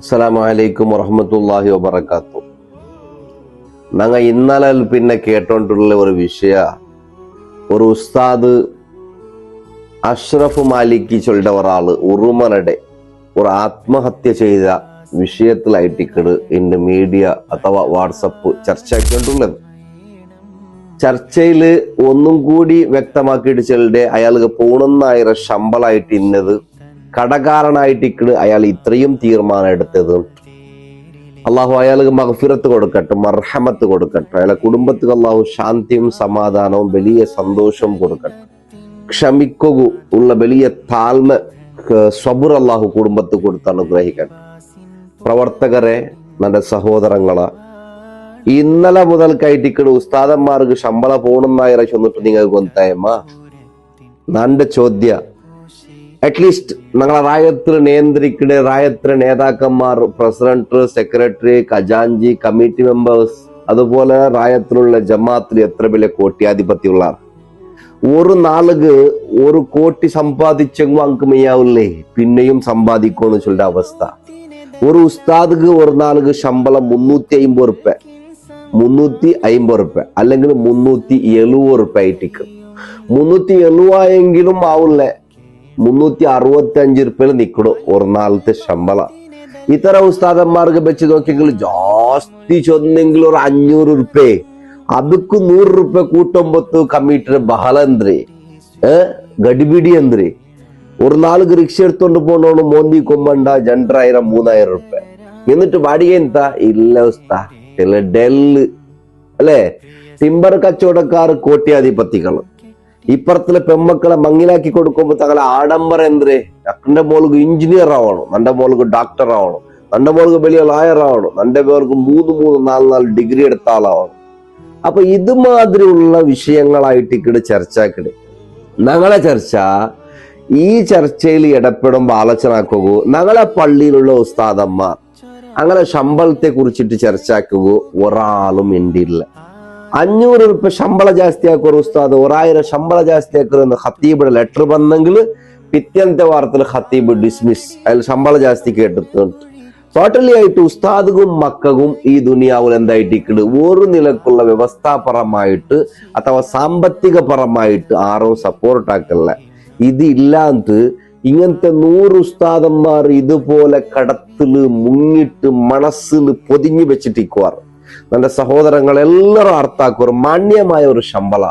അസ്സലാമു അലൈക്കും വറഹ്മത്തുള്ളാഹി വബറകാത്തു. ഞങ്ങൾ ഇന്നലെ പിന്നെ കേട്ടോണ്ടുള്ള ഒരു വിഷയ, ഒരു ഉസ്താദ് അഷ്റഫ് മാലിക്കി ചൊല്ലിട്ട ഒരാള് ഉറുമനടെ ഒരു ആത്മഹത്യ ചെയ്ത വിഷയത്തിലായിട്ടിക്കട് ഇന്ന് മീഡിയ അഥവാ വാട്സപ്പ് ചർച്ചയാക്കിക്കൊണ്ടുള്ളത്. ചർച്ചയില് ഒന്നും കൂടി വ്യക്തമാക്കിയിട്ട് ചെല്ലിടെ അയാൾക്ക് 3,000 ശമ്പളമായിട്ട് ഇന്നത് കടകാരനായിട്ടിക്കട് അയാൾ ഇത്രയും തീരുമാനം എടുത്തത്. അള്ളാഹു അയാൾക്ക് മഗ്ഫിറത്ത് കൊടുക്കട്ടെ, മർഹമത്ത് കൊടുക്കട്ടെ. അയാളെ കുടുംബത്തിന് അള്ളാഹു ശാന്തിയും സമാധാനവും വലിയ സന്തോഷവും കൊടുക്കട്ടെ. ക്ഷമിക്കുക ഉള്ള വലിയ താഴ്മ സബുർ അള്ളാഹു കുടുംബത്ത് കൊടുത്ത് അനുഗ്രഹിക്കട്ടെ. പ്രവർത്തകരെ, ನನ್ನ സഹോദരങ്ങളെ, ഇന്നലെ മുതൽക്കായിട്ടിക്കട് ഉസ്താദന്മാർക്ക് ശമ്പള 3,000 ചൊന്നിട്ട് നിങ്ങൾക്ക് ಗೊತ್ತಾಯಮ್ಮ? നന്റെ ചോദ്യ, അറ്റ്ലീസ്റ്റ് ഞങ്ങളെ റായത്തിൽ നിയന്ത്രിക്കടെ റായത്തിലെ നേതാക്കന്മാർ, പ്രസിഡന്റ്, സെക്രട്ടറി, ഖജാൻജി, കമ്മിറ്റി മെമ്പേഴ്സ്, അതുപോലെ റായത്തിലുള്ള ജമാഅത്തിൽ എത്ര വലിയ കോട്യാധിപത്യമുള്ള ഒരു നാളുക്ക് 1 കോടി സമ്പാദിച്ചെങ്കിൽ അങ്ക് മെയ്യാവില്ലേ, പിന്നെയും സമ്പാദിക്കുമെന്ന് ചൊല്ലിയ അവസ്ഥ. ഒരു ഉസ്താദ് ഒരു നാളുക്ക് ശമ്പളം 350 റുപ്യ, 350 റുപ്യ അല്ലെങ്കിൽ 370 റുപ്യ ആയിട്ടിക്ക്. 370 ആവില്ലേ, 365 റുപ്യയിൽ നിൽക്കണം ഒരു നാളത്തെ ശമ്പളം. ഇത്തര ഉസ്താദന്മാർക്ക് വെച്ച് നോക്കിയെങ്കിൽ ജാസ്തി ചൊന്നെങ്കിൽ ഒരു 500 റുപ്യ, ಅದಕ್ಕೂ 100 ರುಪಾಯಿ ಕೂಟೊಂಬತ್ತು ಕಮ್ಮಿಟ್ರೆ ಬಹಳ ಅಂದ್ರೆ ಗಡಿಬಿಡಿ ಅಂದ್ರೆ. ഒരു നാളുക്ക് റിക്ഷ എടുത്തോണ്ട് പോണോണ് മോന്തി കൊമ്പണ്ട 2,000 3,000 റുപ്യ. എന്നിട്ട് വാടിക എന്താ ഇല്ല ഉസ്താ, ഡെല്ല് അല്ലെ. ടിമ്പർ കച്ചവടക്കാർ കോട്യാധിപതികൾ. ഇപ്പുറത്തിലെ പെമ്മക്കളെ മങ്ങിലാക്കി കൊടുക്കുമ്പോ തങ്ങളെ ആഡംബരം എന്ത്, എന്റെ മോൾക്ക് എഞ്ചിനീയർ ആവണം, നന്റെ മോൾക്ക് ഡോക്ടർ ആവണം, നന്റെ മോൾക്ക് വലിയ ലായർ ആവണം, നന്റെ മോൾക്ക് 3 ഡിഗ്രി എടുത്ത ആളാവണം. അപ്പൊ ഇതുമാതിരിയുള്ള വിഷയങ്ങളായിട്ട് ഇക്കട് ചർച്ചക്കിട് ഞങ്ങളെ ചർച്ച. ഈ ചർച്ചയിൽ ഇടപെടുമ്പോ ആലോചനാക്കുക, ഞങ്ങളെ പള്ളിയിലുള്ള ഉസ്താദന്മാർ അങ്ങനെ ശമ്പളത്തെ കുറിച്ചിട്ട് ചർച്ചയാക്കുക ഒരാളും ഇന്ത്യയില്ല. 500 റുപ്യ ശമ്പള ജാസ്തി ആക്കൊരു ഉസ്താദ് 1,000 ശമ്പള ജാസ്തി ആക്കുന്ന ഖത്തീബിയുടെ ലെറ്റർ വന്നെങ്കിൽ പിറ്റേന്നത്തെ വാർത്തയിൽ ഖത്തീബ് ഡിസ്മിസ്, അതിൽ ശമ്പള ജാസ്തി കേട്ടിട്ടുണ്ട്. ടോട്ടലി ആയിട്ട് ഉസ്താദും മക്കവും ഈ ദുനിയാവിൽ എന്തായിട്ടിക്കട് ഒരു നിലക്കുള്ള വ്യവസ്ഥാപരമായിട്ട് അഥവാ സാമ്പത്തിക പരമായിട്ട് ആരും സപ്പോർട്ട് ആക്കല്ല. ഇത് ഇല്ലാണ്ട് ഇങ്ങനത്തെ 100 ഉസ്താദന്മാർ ഇതുപോലെ കടത്തില് മുങ്ങിട്ട് മനസ്സില് പൊതിഞ്ഞു വെച്ചിട്ടിക്കുവാർ. നമ്മുടെ സഹോദരങ്ങൾ എല്ലാവരും അർത്ഥാക്കുക, ഒരു മാന്യമായ ഒരു ശമ്പള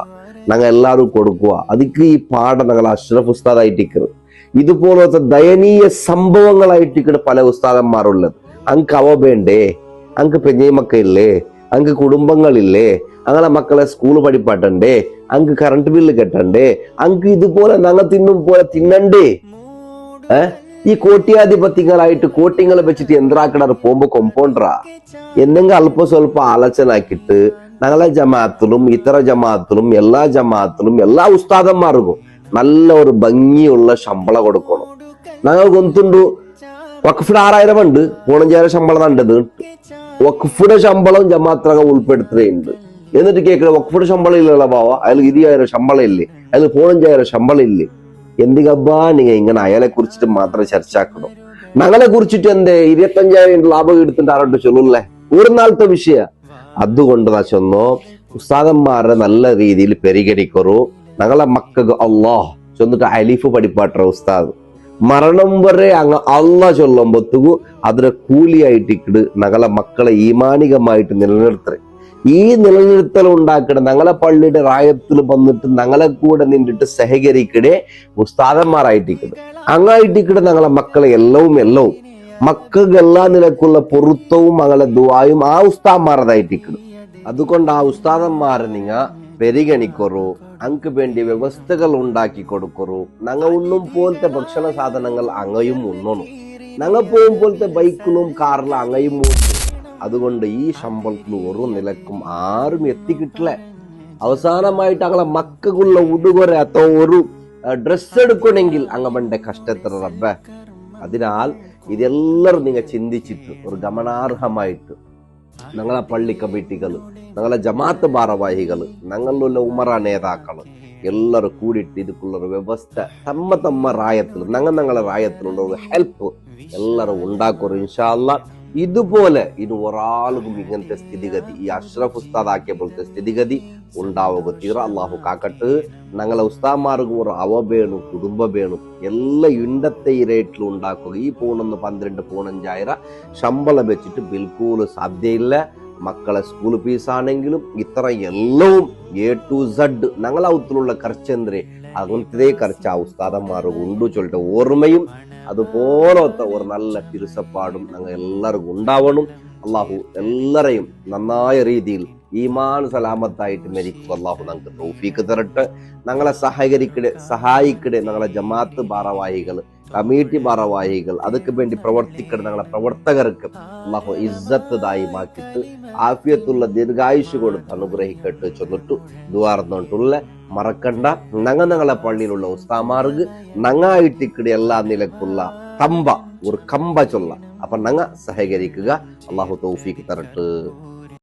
ഞങ്ങൾ എല്ലാവരും കൊടുക്കുക. അതിക്ക് ഈ പാഠം ഞങ്ങൾ അഷ്റഫ് ഉസ്താദായിട്ടിക്കരുത്. ഇതുപോലത്തെ ദയനീയ സംഭവങ്ങളായിട്ടിക്കട് പല ഉസ്താദന്മാരുള്ളത്. അങ്ക് അവ വേണ്ടേ, അങ്ക് പെഞ്ഞൈമക്കയില്ലേ, അങ്ക് കുടുംബങ്ങളില്ലേ, അങ്ങനെ മക്കളെ സ്കൂൾ പഠിപ്പാട്ടണ്ടേ, അങ്ക് കറണ്ട് ബില്ല് കെട്ടണ്ടേ, അങ്ക് ഇതുപോലെ ഞങ്ങൾ തിന്നും പോലെ തിന്നണ്ടേ. ഈ കോട്യാധിപത്യങ്ങളായിട്ട് കോട്ടിങ്ങളെ വെച്ചിട്ട് എന്താക്കടാറ് പോകുമ്പോ കൊമ്പൗണ്ടറാ എന്തെങ്കിലും അല്പ സ്വല്പ ആലോചനാക്കിയിട്ട് ഞങ്ങളെ ജമാഅത്തിലും ഇതര ജമാഅത്തിലും എല്ലാ ജമാഅത്തിലും എല്ലാ ഉസ്താദന്മാർക്കും നല്ല ഒരു ഭംഗിയുള്ള ശമ്പളം കൊടുക്കണം. ഞങ്ങൾ ഗൊന്തുണ്ടു വഖഫിന് 6,000 ഉണ്ട്, 4,000 ശമ്പളം നണ്ടത്. വഖഫിന്റെ ശമ്പളം ജമാഅത്തിനക ഉൾപ്പെടുത്തുന്നുണ്ട്. എന്നിട്ട് കേൾക്കണ വഖഫിന്റെ ശമ്പളം ഇല്ലല്ലോ ബാവ, അതിൽ 20,000 ശമ്പളം ഇല്ലേ, അതിൽ 4,000 ശമ്പളം ഇല്ലേ. എന്തികബ്ബാ നിങ്ങൾ ഇങ്ങനെ അയാളെ കുറിച്ചിട്ട് മാത്രം ചർച്ചയാക്കണം. ഞങ്ങളെ കുറിച്ചിട്ട് എന്തേ 25,000 ലാഭം എടുത്തിട്ട് ആരോട്ട് ചൊല്ലൂല്ലേ, ഒരു നാളത്തെ വിഷയ. അതുകൊണ്ട് ചൊന്നോ ഉസ്താദന്മാരെ നല്ല രീതിയിൽ പരിഗണിക്കറു. ഞങ്ങളെ മക്കൾക്ക് അള്ളാഹ് ചൊന്നിട്ട് അലിഫ് പഠിപ്പാട്ട ഉസ്താദ് മരണം വരെ അങ്ങ് അള്ളാഹ് ചൊല്ലുമ്പോഴത്തേക്കും അതിനെ കൂലിയായിട്ടിക്കട് ഞങ്ങളെ മക്കളെ ഈമാനികമായിട്ട് നിലനിർത്തേ. ഈ നിലനിർത്തൽ ഉണ്ടാക്കണ ഞങ്ങളെ പള്ളിയുടെ റായത്തിൽ വന്നിട്ട് ഞങ്ങളെ കൂടെ നിന്നിട്ട് സഹകരിക്കടെ ഉസ്താദന്മാരായിട്ടിക്കട് അങ്ങായിട്ടിക്കട് ഞങ്ങളെ മക്കളെ എല്ലവും മക്കൾക്ക് എല്ലാ നിലക്കുള്ള പൊരുത്തവും ഞങ്ങളെ ദുആയും ആ ഉസ്താദന്മാരതായിട്ടിക്കട്. അതുകൊണ്ട് ആ ഉസ്താദന്മാരെ നിങ്ങ പരിഗണിക്കറു, അങ്ക് വേണ്ടി വ്യവസ്ഥകൾ ഉണ്ടാക്കി കൊടുക്കറു. ഞങ്ങൾ ഉണ്ണും പോലത്തെ ഭക്ഷണ സാധനങ്ങൾ അങ്ങയും ഉണ്ണണം, ഞങ്ങൾ പോകും പോലത്തെ ബൈക്കിലും കാറിലും അങ്ങയും ഉണ്ണും. അതുകൊണ്ട് ഈ ശമ്പളത്തിൽ ഒരു നിലക്കും ആരും എത്തിക്കിട്ടില്ല. അവസാനമായിട്ട് അങ്ങനെ മക്കുള്ള ഉടുകൊര അതോ ഒരു ഡ്രസ് എടുക്കണമെങ്കിൽ അങ്ങവന്റെ കഷ്ടത്തിൽ റബ്ബേ. അതിനാൽ ഇതെല്ലാവരും നിങ്ങൾ ചിന്തിച്ചിട്ട് ഒരു ഗമനാർഹമായിട്ട് ഞങ്ങളെ പള്ളി കമ്മിറ്റികൾ, ഞങ്ങളെ ജമാഅത്ത് ഭാരവാഹികൾ, ഞങ്ങളുള്ള ഉമറ നേതാക്കള് എല്ലാവരും കൂടിയിട്ട് ഇതുക്കുള്ളൊരു വ്യവസ്ഥ തമ്മ റായത്തിൽ ഞങ്ങളെ റായത്തിലുള്ള ഒരു ഹെൽപ്പ് എല്ലാവരും ഉണ്ടാക്കും ഇൻഷാ അല്ലാ. ഇതുപോലെ ഇനി ഒരാൾക്കും ഇങ്ങനത്തെ സ്ഥിതിഗതി ഈ അഷ്റഫ് ഉസ്താദ് ആക്കിയ പോലത്തെ സ്ഥിതിഗതി ഉണ്ടാവുക തീറ. അള്ളാഹു കാക്കട്ട്. ഞങ്ങളെ ഉസ്താദ്മാർക്കും ഒരു അവ വേണം, കുടുംബ വേണം, എല്ലാം ഇണ്ടത്തെ ഈ റേറ്റിൽ ഉണ്ടാക്കുക. ഈ പൂണൊന്ന് 12 15,000 ശമ്പളം വെച്ചിട്ട് ബിൽക്കൂല് സാധ്യയില്ല. മക്കളെ സ്കൂൾ ഫീസാണെങ്കിലും ഇത്ര എല്ലവും A to Z ഞങ്ങളെ ഔത്തിലുള്ള ഖർച്ചെന്തേ അങ്ങനത്തെ ഖർച്ച് ആ ഉസ്താദന്മാർ ഉണ്ടു ചൊല്ലിട്ട് ഓർമ്മയും അതുപോലത്തെ ഒരു നല്ല തിരുസപ്പാടും ഞങ്ങൾ എല്ലാവർക്കും ഉണ്ടാവണം. അള്ളാഹു എല്ലാരെയും നന്നായ രീതിയിൽ ഈമാൻ സലാമത്തായിട്ട് മരിക്കുക. അള്ളാഹു ഞങ്ങൾക്ക് തൗഫീക്ക് തരട്ടെ. ഞങ്ങളെ സഹായിക്കടെ ഞങ്ങളെ ജമാഅത്ത് ഭാരവാഹികൾ, കമ്മിറ്റി ഭാരവാഹികൾ, അതൊക്കെ വേണ്ടി പ്രവർത്തിക്കുന്ന ഞങ്ങളെ പ്രവർത്തകർക്ക് അള്ളാഹു ഇസ്സത്തായി മാറ്റിട്ട് ആഫിയത്തുള്ള ദീർഘായുഷ് കൊടുത്ത് അനുഗ്രഹിക്കട്ടെ ചൊന്നിട്ടു ദ്വാർന്നിട്ടുള്ള മറക്കണ്ട. ഞങ്ങളെ പള്ളിയിലുള്ള ഉസ്താമാർക്ക് ഞങ്ങായിട്ടിക്കടെ എല്ലാ നിലക്കുള്ള ഒരു കമ്പ ചൊല്ല. അപ്പൊ ഞങ്ങ സഹകരിക്കുക. അള്ളാഹു തൗഫീക്ക് തരട്ടെ.